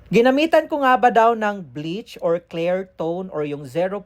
Ginamitan ko nga ba daw ng bleach or clear tone or yung 0.00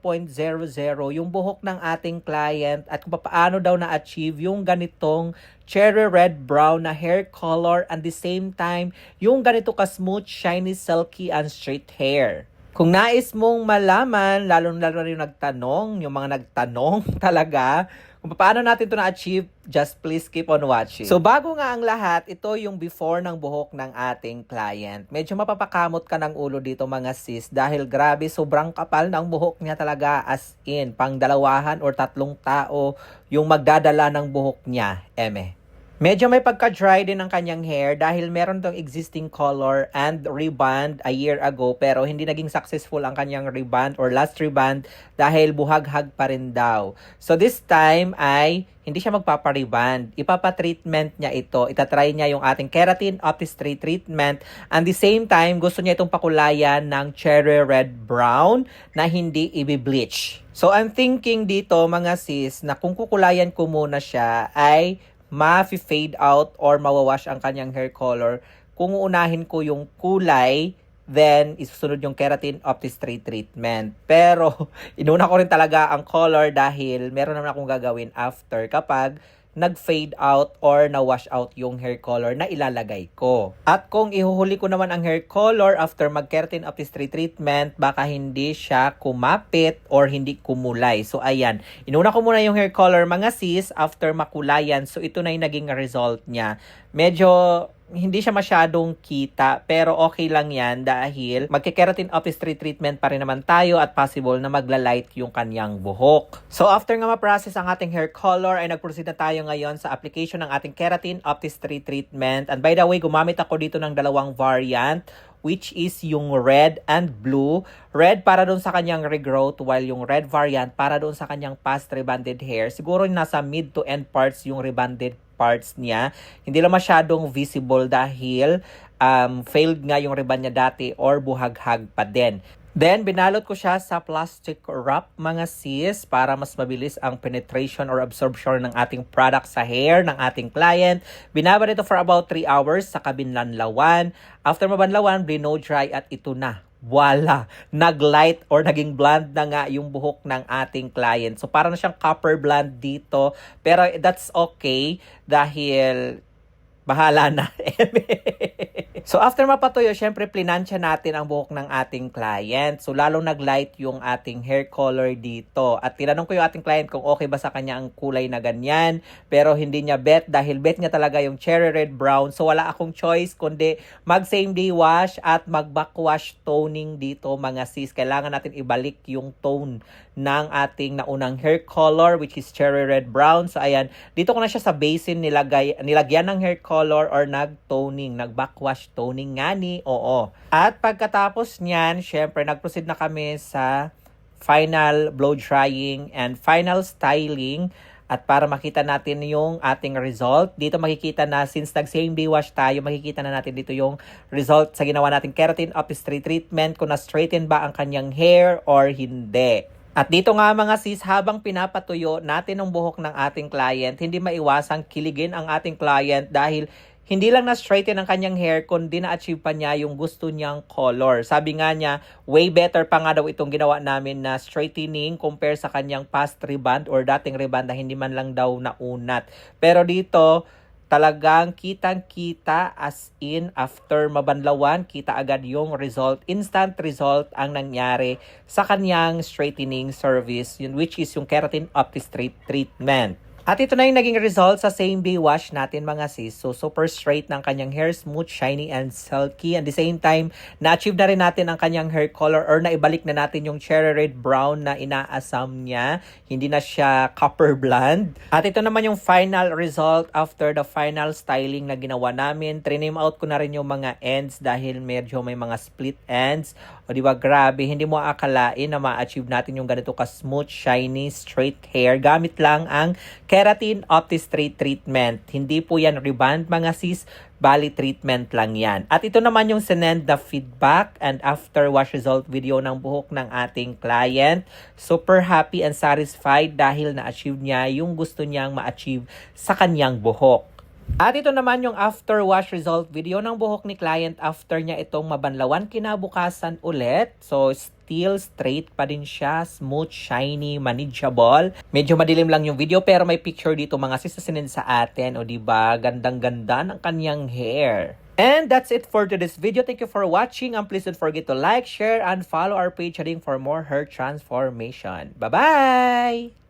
yung buhok ng ating client at kung paano daw na-achieve yung ganitong cherry red brown na hair color and the same time yung ganito ka-smooth, shiny, silky and straight hair. Kung nais mong malaman, lalo-lalo na yung nagtanong, yung mga nagtanong talaga, kung paano natin ito na-achieve, just please keep on watching. So bago nga ang lahat, ito yung before ng buhok ng ating client. Medyo mapapakamot ka ng ulo dito mga sis dahil grabe, sobrang kapal ng buhok niya talaga as in, pang dalawahan or tatlong tao yung magdadala ng buhok niya, eme. Medyo may pagka-dry din ang kanyang hair dahil meron tong existing color and reband a year ago pero hindi naging successful ang kanyang reband or last reband dahil buhaghag pa rin daw. So this time ay hindi siya magpapareband. Ipapa-treatment niya ito. Itatry niya yung ating keratin optistry treatment and the same time gusto niya itong pakulayan ng cherry red brown na hindi i-bleach. So I'm thinking dito mga sis na kung kukulayan ko muna siya ay ma-fade out or mawawash ang kanyang hair color. Kung uunahin ko yung kulay, then isusunod yung keratin optistry treatment. Pero inuna ko rin talaga ang color dahil meron naman akong gagawin after kapag nag-fade out or na-wash out yung hair color na ilalagay ko. At kung ihuhuli ko naman ang hair color after mag-keratin optistry treatment, baka hindi siya kumapit or hindi kumulay. So ayan, inuna ko muna yung hair color mga sis after makulayan. So ito na yung naging result niya. Medyo hindi siya masyadong kita pero okay lang yan dahil magkikeratin optistry treatment pa rin naman tayo at possible na maglalight yung kanyang buhok. So after nga ma-process ang ating hair color ay nag-proceed na tayo ngayon sa application ng ating keratin optistry treatment. And by the way, gumamit ako dito ng dalawang variant which is yung red and blue. Red para doon sa kanyang regrowth while yung red variant para doon sa kanyang past rebanded hair. Siguro nasa mid to end parts yung rebanded parts niya. Hindi lang masyadong visible dahil failed nga yung reband niya dati or buhaghag pa din. Then, binalot ko siya sa plastic wrap mga sis para mas mabilis ang penetration or absorption ng ating product sa hair ng ating client. Binaba nito for about 3 hours sa kabinlanlawan. After mabanlawan, blow dry at ito na. Voila! Nag-light or naging blonde na nga yung buhok ng ating client. So, parang na siyang copper blonde dito. Pero that's okay dahil bahala na. So after mapatuyo, syempre plinansya natin ang buhok ng ating client. So lalong nag-light yung ating hair color dito. At tinanong ko yung ating client kung okay ba sa kanya ang kulay na ganyan. Pero hindi niya bet dahil bet niya talaga yung cherry red brown. So wala akong choice kundi mag same day wash at mag backwash toning dito mga sis. Kailangan natin ibalik yung tone ng ating naunang hair color which is cherry red brown. So ayan, dito ko na siya sa basin nilagyan ng hair color or nag-toning, nag-backwash toning nga ni, oo. At pagkatapos niyan, syempre nag-proceed na kami sa final blow drying and final styling. At para makita natin yung ating result, dito makikita na since nag-same day wash tayo, makikita na natin dito yung result sa ginawa nating keratin optistry treatment, kung na-straighten ba ang kanyang hair or hindi. At dito nga mga sis, habang pinapatuyo natin ang buhok ng ating client, hindi maiwasang kiligin ang ating client dahil hindi lang na-straighten ang kanyang hair, kundi na-achieve pa niya yung gusto niyang color. Sabi nga niya, way better pa nga daw itong ginawa namin na straightening compare sa kanyang past reband or dating reband na hindi man lang daw naunat. Pero dito, talagang kitang-kita as in after mabanlawan, kita agad yung result. Instant result ang nangyari sa kanyang straightening service, which is yung keratin optistry treatment. At ito na yung naging result sa same day wash natin mga sis. So super straight ng kanyang hair, smooth, shiny, and silky. At the same time, na-achieve na rin natin ang kanyang hair color or naibalik na natin yung cherry red brown na inaasam niya. Hindi na siya copper blonde. At ito naman yung final result after the final styling na ginawa namin. Triname out ko na rin yung mga ends dahil medyo may mga split ends. O diba, grabe, hindi mo akalain na ma-achieve natin yung ganito ka-smooth, shiny, straight hair. Gamit lang ang keratin optistry treatment. Hindi po yan reband mga sis, bali treatment lang yan. At ito naman yung sinend the feedback and after wash result video ng buhok ng ating client. Super happy and satisfied dahil na-achieve niya yung gusto niyang ma-achieve sa kanyang buhok. At ito naman yung after wash result video ng buhok ni client after niya itong mabanlawan kinabukasan ulit. So still straight pa din siya, smooth, shiny, manageable. Medyo madilim lang yung video pero may picture dito mga sis na sinend sa atin. O diba, gandang-ganda ng kanyang hair. And that's it for today's video. Thank you for watching and please don't forget to like, share, and follow our page heading for more hair transformation. Bye-bye!